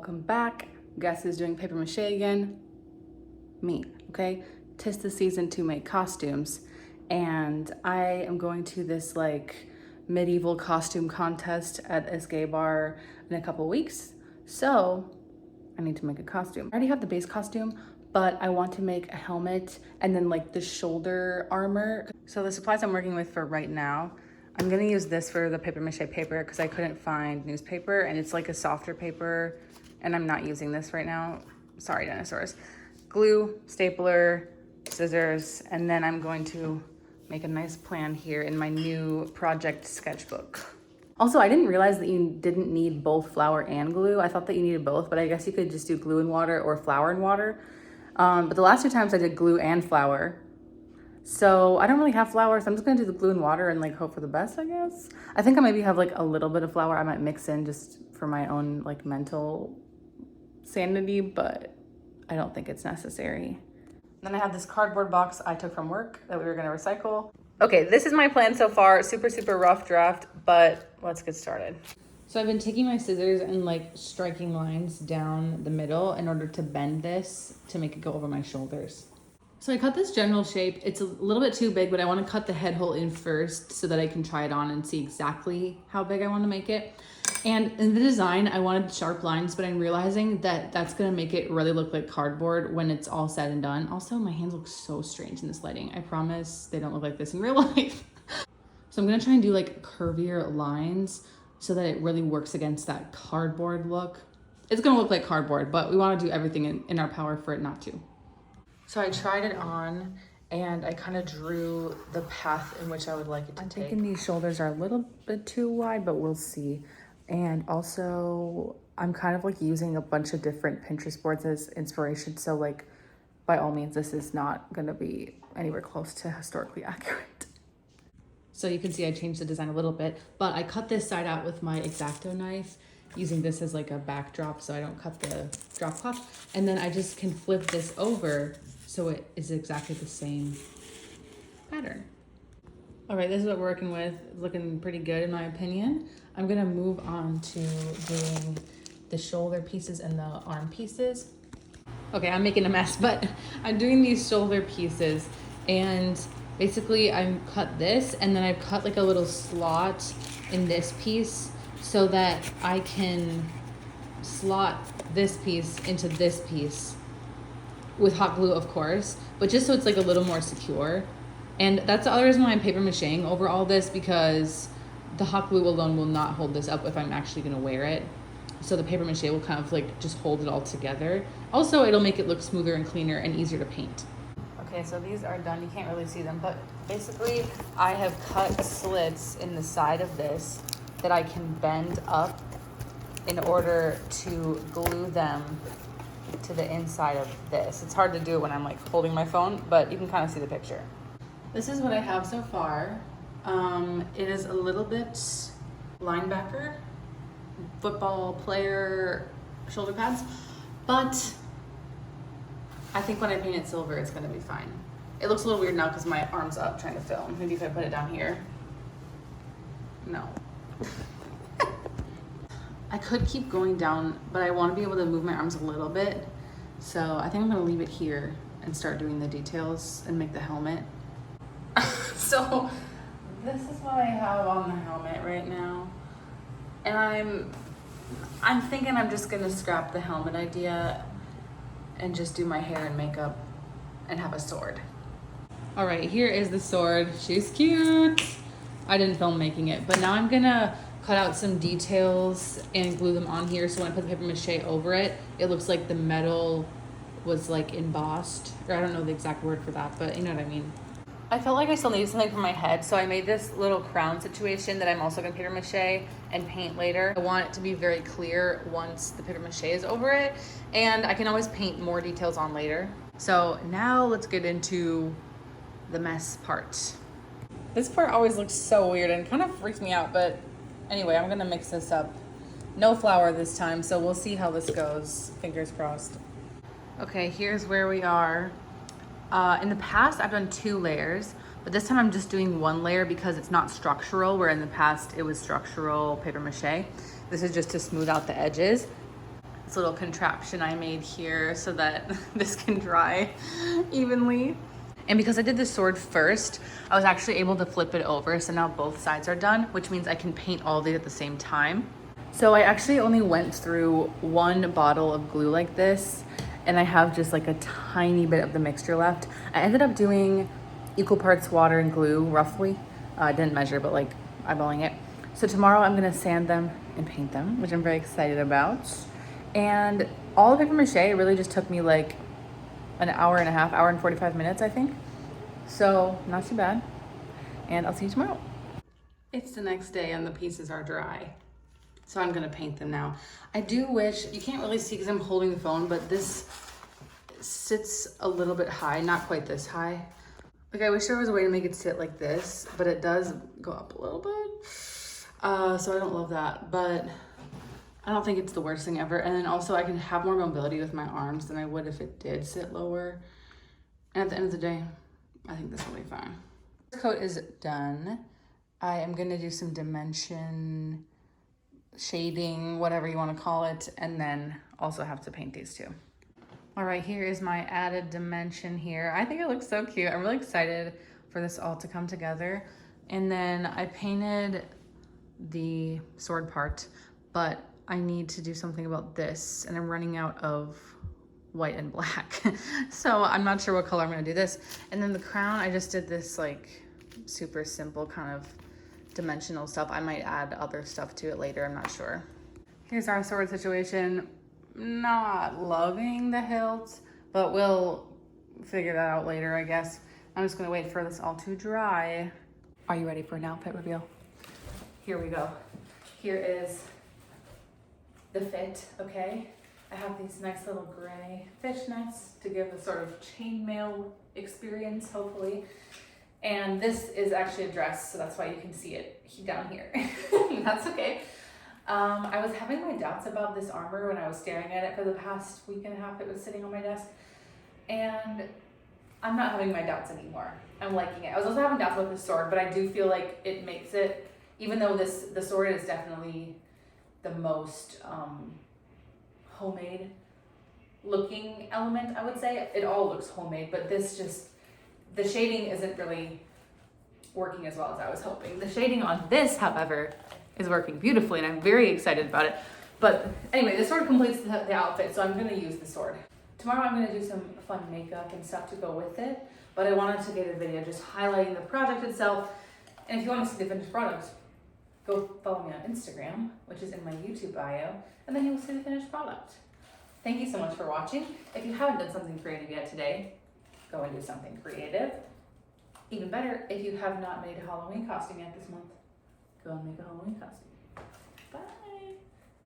Welcome back. Guess who's doing paper mache again? Me, okay? 'Tis the season to make costumes, and I am going to this like medieval costume contest at this gay bar in a couple weeks. So I need to make a costume. I already have the base costume, but I want to make a helmet and then like the shoulder armor. So the supplies I'm working with for right now, I'm gonna use this for the paper mache paper because I couldn't find newspaper and it's like a softer paper and I'm not using this right now. Sorry, dinosaurs. Glue, stapler, scissors, and then I'm going to make a nice plan here in my new project sketchbook. Also, I didn't realize that you didn't need both flour and glue. I thought that you needed both, but I guess you could just do glue and water or flour and water. But the last two times I did glue and flour. So I don't really have flour, so I'm just gonna do the glue and water and like hope for the best, I guess. I think I maybe have like a little bit of flour I might mix in just for my own like mental sanity, but I don't think it's necessary. Then I have this cardboard box I took from work that we were gonna recycle. Okay, this is my plan so far. Super rough draft, but let's get started. So I've been taking my scissors and like striking lines down the middle in order to bend this to make it go over my shoulders. So I cut this general shape. It's a little bit too big, but I want to cut the head hole in first so that I can try it on and see exactly how big I want to make it. And in the design, I wanted sharp lines, but I'm realizing that that's going to make it really look like cardboard when it's all said and done. Also, my hands look so strange in this lighting. I promise they don't look like this in real life. So I'm going to try and do like curvier lines so that it really works against that cardboard look. It's going to look like cardboard, but we want to do everything in our power for it not to. So I tried it on and I kind of drew the path in which I would like it to take. I'm thinking these shoulders are a little bit too wide, but we'll see. And also I'm kind of like using a bunch of different Pinterest boards as inspiration. So like by all means, this is not gonna be anywhere close to historically accurate. So you can see I changed the design a little bit, but I cut this side out with my X-Acto knife, using this as like a backdrop so I don't cut the drop cloth. And then I just can flip this over so it is exactly the same pattern. All right, this is what we're working with. It's looking pretty good in my opinion. I'm gonna move on to doing the shoulder pieces and the arm pieces. Okay, I'm making a mess, but I'm doing these shoulder pieces and basically I cut this and then I've cut like a little slot in this piece so that I can slot this piece into this piece with hot glue, of course, but just so it's like a little more secure. And that's the other reason why I'm paper macheing over all this, because the hot glue alone will not hold this up if I'm actually gonna wear it. So the paper mache will kind of like just hold it all together. Also, it'll make it look smoother and cleaner and easier to paint. Okay, so these are done. You can't really see them, but basically I have cut slits in the side of this that I can bend up in order to glue them to the inside of this. It's hard to do when I'm like holding my phone, but you can kind of see the picture. This is what I have so far. It is a little bit linebacker, football player shoulder pads, but I think when I paint it silver, it's gonna be fine. It looks a little weird now because my arm's up trying to film. Maybe if I put it down here. No. I could keep going down, but I want to be able to move my arms a little bit. So I think I'm gonna leave it here and start doing the details and make the helmet. So this is what I have on the helmet right now. And I'm thinking I'm just gonna scrap the helmet idea and just do my hair and makeup and have a sword. All right, here is the sword. She's cute. I didn't film making it, but now I'm gonna cut out some details and glue them on here so when I put the paper mache over it, it looks like the metal was like embossed, or I don't know the exact word for that, but you know what I mean. I felt like I still needed something for my head, so I made this little crown situation that I'm also gonna paper mache and paint later. I want it to be very clear once the paper mache is over it, and I can always paint more details on later. So now let's get into the mess part. This part always looks so weird and kind of freaks me out, but anyway, I'm gonna mix this up. No flour this time, so we'll see how this goes. Fingers crossed. Okay, here's where we are. In the past, I've done 2 layers, but this time I'm just doing 1 layer because it's not structural, where in the past it was structural paper mache. This is just to smooth out the edges. this little contraption I made here so that this can dry evenly. And because I did the sword first, I was actually able to flip it over. So now both sides are done, which means I can paint all these at the same time. So I actually only went through 1 bottle of glue like this, and I have just like a tiny bit of the mixture left. I ended up doing equal parts water and glue, roughly. I didn't measure, but like eyeballing it. So tomorrow I'm gonna sand them and paint them, which I'm very excited about. And all the paper mache really just took me like an hour and a half, hour and 45 minutes, I think. So not too bad. And I'll see you tomorrow. It's the next day and the pieces are dry. So I'm gonna paint them now. I do wish, you can't really see because I'm holding the phone, but this sits a little bit high, not quite this high. Like I wish there was a way to make it sit like this, but it does go up a little bit. So I don't love that, but I don't think it's the worst thing ever. And then also I can have more mobility with my arms than I would if it did sit lower. And at the end of the day, I think this will be fine. This coat is done. I am gonna do some dimension shading, whatever you want to call it, and then also have to paint these too. All right, here is my added dimension here. I think it looks so cute. I'm really excited for this all to come together. And then I painted the sword part, but I need to do something about this, and I'm running out of white and black. So I'm not sure what color I'm gonna do this. And then the crown, I just did this like super simple kind of dimensional stuff. I might add other stuff to it later, I'm not sure. Here's our sword situation. Not loving the hilt, but we'll figure that out later, I guess. I'm just gonna wait for this all to dry. Are you ready for an outfit reveal? Here we go. Here is the fit, okay? I have these nice little gray fishnets to give a sort of chainmail experience, hopefully. And this is actually a dress, so that's why you can see it down here. That's okay. I was having my doubts about this armor when I was staring at it for the past week and a half. It was sitting on my desk. And I'm not having my doubts anymore. I'm liking it. I was also having doubts about this sword, but I do feel like it makes it, even though the sword is definitely the most homemade looking element, I would say. It all looks homemade, but this just, the shading isn't really working as well as I was hoping. The shading on this, however, is working beautifully, and I'm very excited about it. But anyway, the sword completes the outfit, so I'm gonna use the sword. Tomorrow I'm gonna do some fun makeup and stuff to go with it, but I wanted to get a video just highlighting the project itself. And if you wanna see the finished product, go follow me on Instagram, which is in my YouTube bio, and then you'll see the finished product. Thank you so much for watching. If you haven't done something creative yet today, go and do something creative. Even better, if you have not made a Halloween costume yet this month, go and make a Halloween costume.